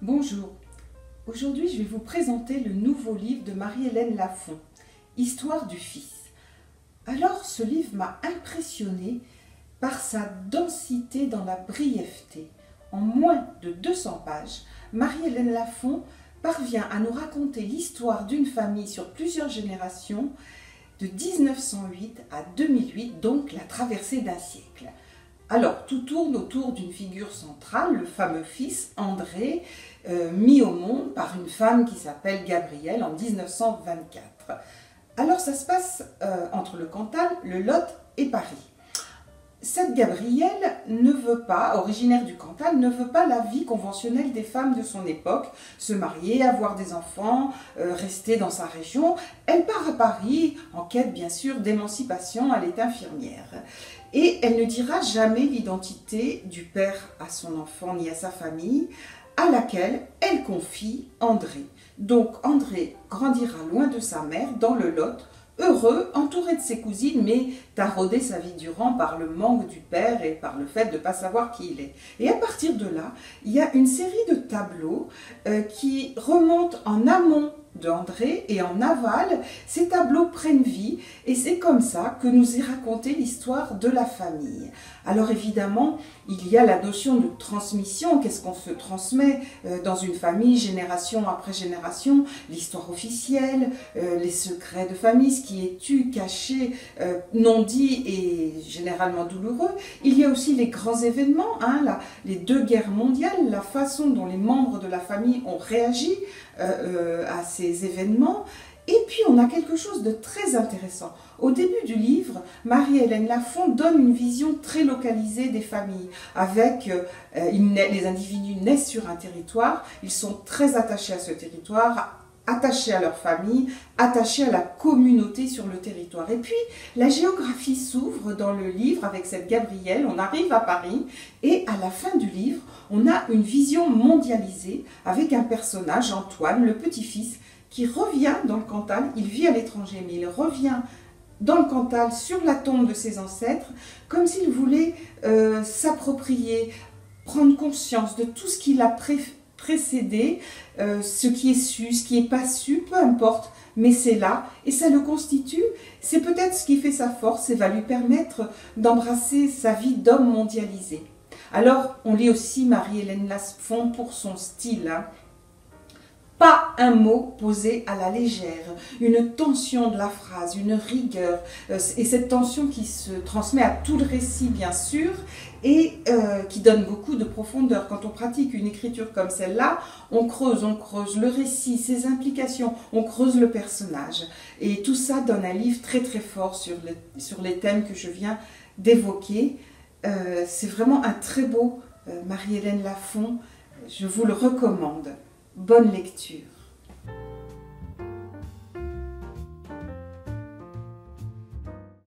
Bonjour, aujourd'hui je vais vous présenter le nouveau livre de Marie-Hélène Lafon, Histoire du fils. Alors ce livre m'a impressionné par sa densité dans la brièveté. En moins de 200 pages, Marie-Hélène Lafon parvient à nous raconter l'histoire d'une famille sur plusieurs générations de 1908 à 2008, donc la traversée d'un siècle. Alors, tout tourne autour d'une figure centrale, le fameux fils André, mis au monde par une femme qui s'appelle Gabrielle en 1924. Alors, ça se passe entre le Cantal, le Lot et Paris. Cette Gabrielle ne veut pas, originaire du Cantal, ne veut pas la vie conventionnelle des femmes de son époque, se marier, avoir des enfants, rester dans sa région. Elle part à Paris, en quête bien sûr d'émancipation, elle est infirmière. Et elle ne dira jamais l'identité du père à son enfant ni à sa famille, à laquelle elle confie André. Donc André grandira loin de sa mère, dans le Lot, heureux, entouré de ses cousines, mais taraudé sa vie durant par le manque du père et par le fait de ne pas savoir qui il est. Et à partir de là, il y a une série de tableaux qui remontent en amont d'André et en aval. Ces tableaux prennent vie et c'est comme ça que nous est racontée l'histoire de la famille. Alors évidemment, il y a la notion de transmission. Qu'est-ce qu'on se transmet dans une famille, génération après génération? L'histoire officielle, les secrets de famille, ce qui est tu, caché, non dit et généralement douloureux. Il y a aussi les grands événements, les deux guerres mondiales, la façon dont les membres de la famille ont réagi à ces événements. Et puis on a quelque chose de très intéressant. Au début du livre, Marie-Hélène Lafon donne une vision très localisée des familles. Avec les individus naissent sur un territoire, ils sont très attachés à ce territoire, attachés à leur famille, attachés à la communauté sur le territoire. Et puis la géographie s'ouvre dans le livre avec cette Gabrielle. On arrive à Paris et à la fin du livre, on a une vision mondialisée avec un personnage, Antoine, le petit-fils, qui revient dans le Cantal. Il vit à l'étranger, mais il revient dans le Cantal sur la tombe de ses ancêtres, comme s'il voulait s'approprier, prendre conscience de tout ce qu'il a précédé, ce qui est su, ce qui n'est pas su, peu importe, mais c'est là, et ça le constitue. C'est peut-être ce qui fait sa force et va lui permettre d'embrasser sa vie d'homme mondialisé. Alors, on lit aussi Marie-Hélène Lafon pour son style, Pas un mot posé à la légère, une tension de la phrase, une rigueur, et cette tension qui se transmet à tout le récit bien sûr, et qui donne beaucoup de profondeur. Quand on pratique une écriture comme celle-là, on creuse le récit, ses implications, on creuse le personnage. Et tout ça donne un livre très très fort sur les thèmes que je viens d'évoquer. C'est vraiment un très beau Marie-Hélène Lafon, je vous le recommande. Bonne lecture.